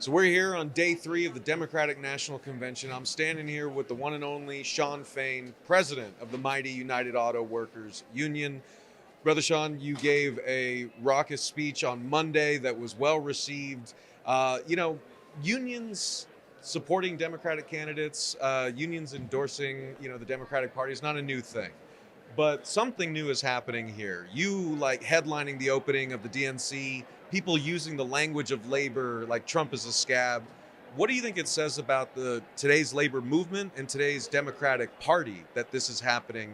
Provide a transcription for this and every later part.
So we're here on day 3 of the Democratic National Convention. I'm standing here with the one and only Shawn Fain, president of the mighty United Auto Workers Union. Brother Shawn, you gave a raucous speech on Monday that was well received. Unions supporting Democratic candidates, unions endorsing, the Democratic Party is not a new thing. But something new is happening here. You headlining the opening of the DNC, people using the language of labor like Trump is a scab. What do you think it says about today's labor movement and today's Democratic Party that this is happening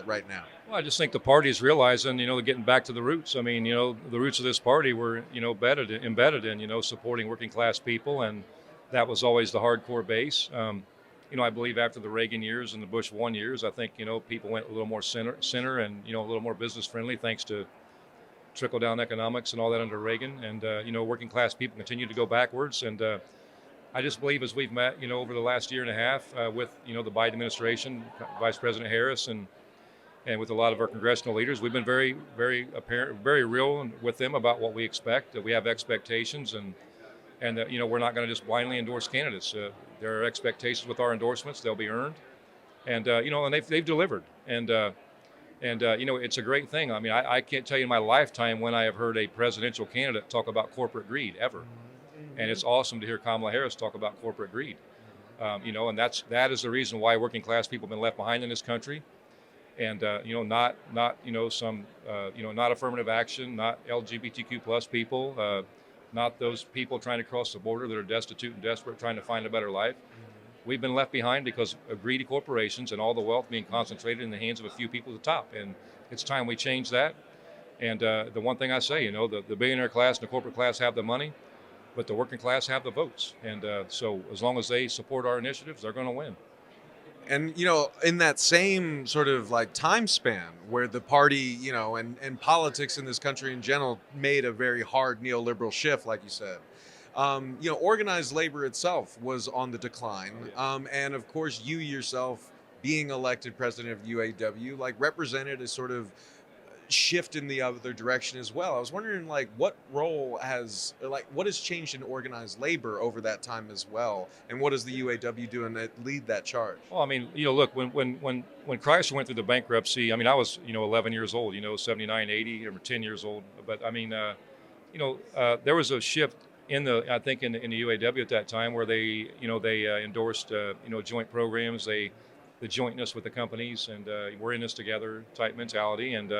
right now? Well, I just think the party is realizing, they're getting back to the roots. I mean, the roots of this party were, embedded in, supporting working class people, and that was always the hardcore base. I believe after the Reagan years and the Bush 1 years, I think, people went a little more center and, a little more business friendly thanks to trickle down economics and all that under Reagan. And, working class people continue to go backwards. And I just believe as we've met, over the last year and a half with, the Biden administration, Vice President Harris, and with a lot of our congressional leaders, we've been very, very apparent, very real with them about what we expect, that we have expectations, and we're not going to just blindly endorse candidates. There are expectations with our endorsements; they'll be earned, and and they've delivered. And it's a great thing. I mean, I can't tell you in my lifetime when I have heard a presidential candidate talk about corporate greed ever, and it's awesome to hear Kamala Harris talk about corporate greed. And that is the reason why working class people have been left behind in this country, and not affirmative action, not LGBTQ plus people. Not those people trying to cross the border that are destitute and desperate, trying to find a better life. We've been left behind because of greedy corporations and all the wealth being concentrated in the hands of a few people at the top. And it's time we change that. And the one thing I say, the billionaire class and the corporate class have the money, but the working class have the votes. And so as long as they support our initiatives, they're going to win. And, in that same sort of time span where the party, and politics in this country in general made a very hard neoliberal shift, like you said, organized labor itself was on the decline. And of course, you yourself being elected president of UAW, represented a sort of shift in the other direction as well. I was wondering, what has changed in organized labor over that time as well, and what is the UAW doing to lead that charge? Well, I mean, look, when Chrysler went through the bankruptcy, I mean, I was 11 years old, 79, 80, or 10 years old, but I mean, there was a shift in the UAW at that time where they endorsed joint programs, the jointness with the companies, and we're in this together type mentality, and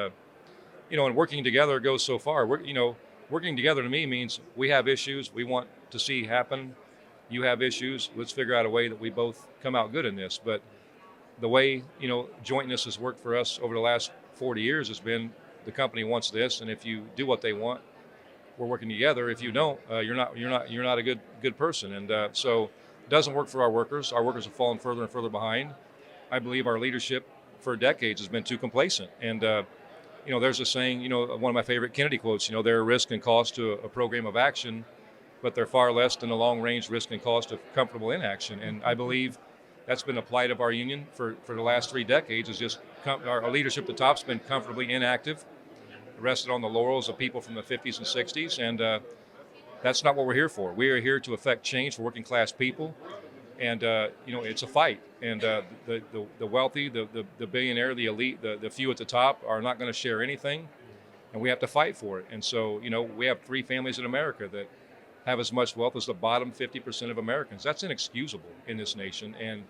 and working together goes so far. Working together to me means we have issues we want to see happen. You have issues. Let's figure out a way that we both come out good in this. But the way, jointness has worked for us over the last 40 years has been the company wants this, and if you do what they want, we're working together. If you don't, you're not a good person. And so it doesn't work for our workers. Our workers have fallen further and further behind. I believe our leadership for decades has been too complacent. And there's a saying, one of my favorite Kennedy quotes, there are risk and cost to a program of action, but they're far less than the long-range risk and cost of comfortable inaction. And I believe that's been a plight of our union for the last 3 decades, is just our leadership at the top's been comfortably inactive, rested on the laurels of people from the 50s and 60s, and that's not what we're here for. We are here to affect change for working class people, and it's a fight. And the wealthy, the billionaire, the elite, the few at the top are not going to share anything, and we have to fight for it. And so we have 3 families in America that have as much wealth as the bottom 50% of Americans. That's inexcusable in this nation, and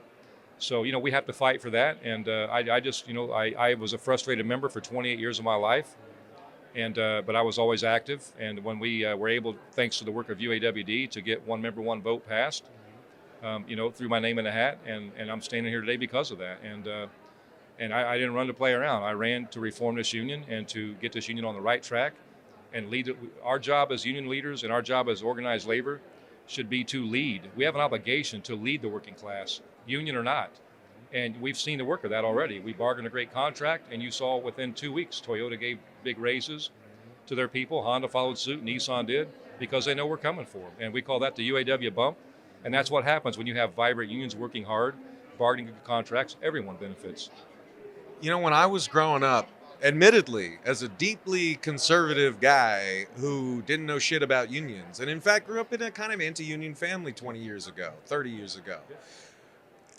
so we have to fight for that. And I was a frustrated member for 28 years of my life. And but I was always active, and when we were able, thanks to the work of UAWD, to get one member, one vote passed, threw my name in a hat, and I'm standing here today because of that. And I didn't run to play around. I ran to reform this union and to get this union on the right track and lead it. Our job as union leaders and our job as organized labor should be to lead. We have an obligation to lead the working class, union or not. And we've seen the work of that already. We bargained a great contract, and you saw within 2 weeks, Toyota gave big raises to their people. Honda followed suit, Nissan did, because they know we're coming for them. And we call that the UAW bump. And that's what happens when you have vibrant unions working hard, bargaining good contracts. Everyone benefits. When I was growing up, admittedly, as a deeply conservative guy who didn't know shit about unions, and in fact grew up in a kind of anti-union family 20 years ago, 30 years ago.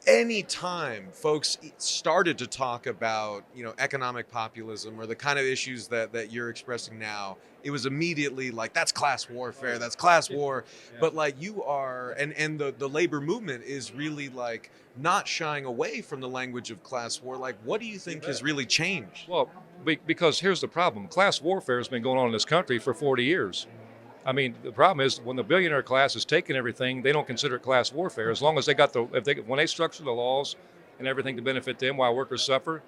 Anytime folks started to talk about, economic populism or the kind of issues that you're expressing now, it was immediately like, that's class warfare, that's class war. But like you are, and the labor movement is really like not shying away from the language of class war. Like, what do you think has really changed? Well, because here's the problem. Class warfare has been going on in this country for 40 years. I mean, the problem is when the billionaire class is taking everything, they don't consider it class warfare. As long as they got when they structure the laws and everything to benefit them while workers suffer,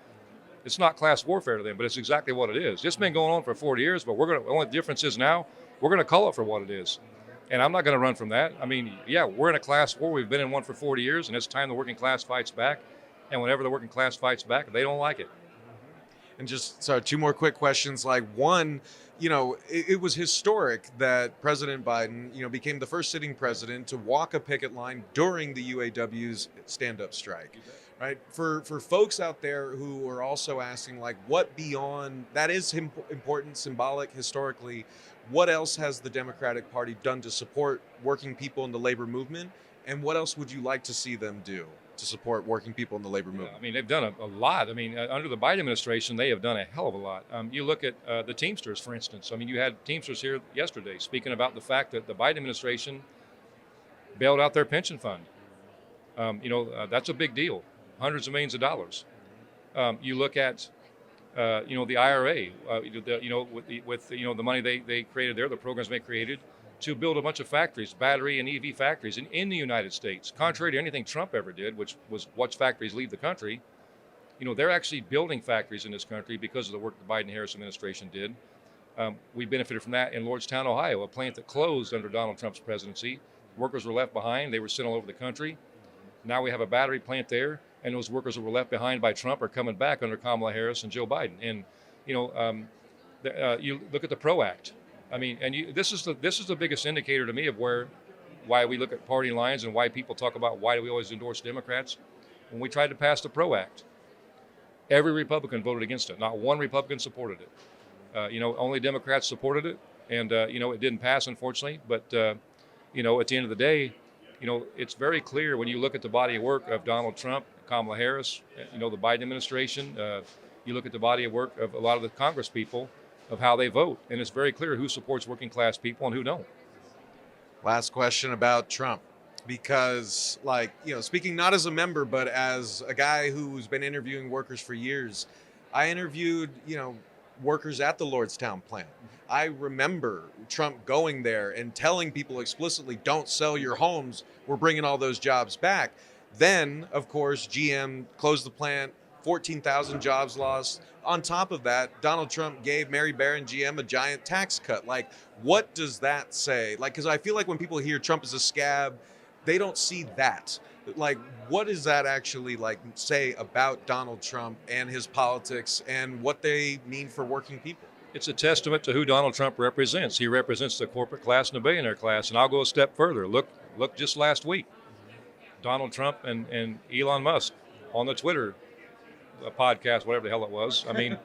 it's not class warfare to them, but it's exactly what it is. It's been going on for 40 years, but the only difference is now we're going to call it for what it is. And I'm not going to run from that. I mean, yeah, we're in a class war. We've been in one for 40 years, and it's time the working class fights back. And whenever the working class fights back, they don't like it. And just sorry, two more quick questions. Like one, it was historic that President Biden, became the first sitting president to walk a picket line during the UAW's stand-up strike. Right? For folks out there who are also asking, like, what beyond that is important, symbolic, historically, what else has the Democratic Party done to support working people in the labor movement? And what else would you like to see them do to support working people in the labor movement? I mean, they've done a lot. I mean, under the Biden administration, they have done a hell of a lot. You look at the Teamsters, for instance. I mean, you had Teamsters here yesterday speaking about the fact that the Biden administration bailed out their pension fund. That's a big deal, hundreds of millions of dollars. You look at, the IRA, with the money they created there, the programs they created to build a bunch of factories, battery and EV factories in the United States. Contrary to anything Trump ever did, which was watch factories leave the country, they're actually building factories in this country because of the work the Biden-Harris administration did. We benefited from that in Lordstown, Ohio, a plant that closed under Donald Trump's presidency. Workers were left behind. They were sent all over the country. Now we have a battery plant there, and those workers that were left behind by Trump are coming back under Kamala Harris and Joe Biden. And, you look at the PRO Act. I mean, and this is the biggest indicator to me of why we look at party lines and why people talk about why do we always endorse Democrats. When we tried to pass the PRO Act, every Republican voted against it. Not one Republican supported it. Only Democrats supported it, and it didn't pass, unfortunately. But at the end of the day, it's very clear when you look at the body of work of Donald Trump, Kamala Harris, the Biden administration. You look at the body of work of a lot of the Congress people, of how they vote, and it's very clear who supports working class people and who don't. Last question about Trump, because speaking not as a member, but as a guy who's been interviewing workers for years, I interviewed, workers at the Lordstown plant. I remember Trump going there and telling people explicitly, don't sell your homes. We're bringing all those jobs back. Then, of course, GM closed the plant, 14,000 jobs lost. On top of that, Donald Trump gave Mary Barron GM a giant tax cut. Like, what does that say? Like, because I feel like when people hear Trump is a scab, they don't see that. Like, what does that actually say about Donald Trump and his politics and what they mean for working people? It's a testament to who Donald Trump represents. He represents the corporate class and the billionaire class. And I'll go a step further. Look just last week, Donald Trump and Elon Musk on the Twitter podcast, whatever the hell it was. I mean,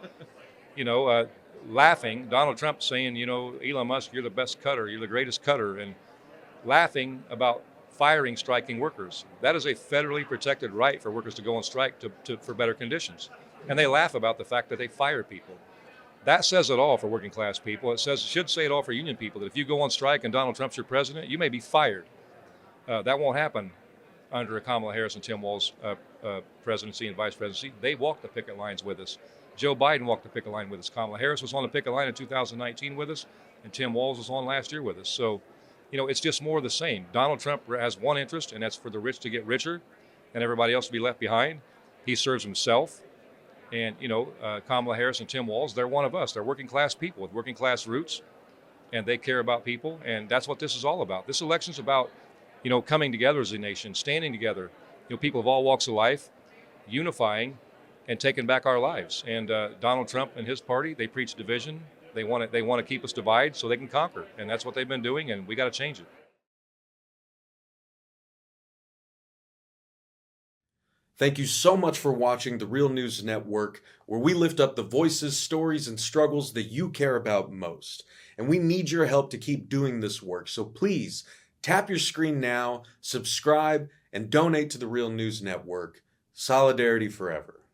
laughing, Donald Trump saying, Elon Musk, you're the best cutter, you're the greatest cutter, and laughing about firing striking workers. That is a federally protected right for workers to go on strike for better conditions. And they laugh about the fact that they fire people. That says it all for working class people. It should say it all for union people, that if you go on strike and Donald Trump's your president, you may be fired. That won't happen under Kamala Harris and Tim Walz presidency and vice presidency. They walked the picket lines with us. Joe Biden walked the picket line with us. Kamala Harris was on the picket line in 2019 with us, and Tim Walz was on last year with us. So, it's just more of the same. Donald Trump has one interest, and that's for the rich to get richer and everybody else to be left behind. He serves himself. And, Kamala Harris and Tim Walz, they're one of us. They're working class people with working class roots, and they care about people. And that's what this is all about. This election's about, coming together as a nation, standing together, people of all walks of life, unifying and taking back our lives. And Donald Trump and his party, they preach division. They want to keep us divided so they can conquer. And that's what they've been doing, and we got to change it. Thank you so much for watching the Real News Network, where we lift up the voices, stories, and struggles that you care about most. And we need your help to keep doing this work. So please tap your screen now, subscribe, and donate to the Real News Network. Solidarity forever.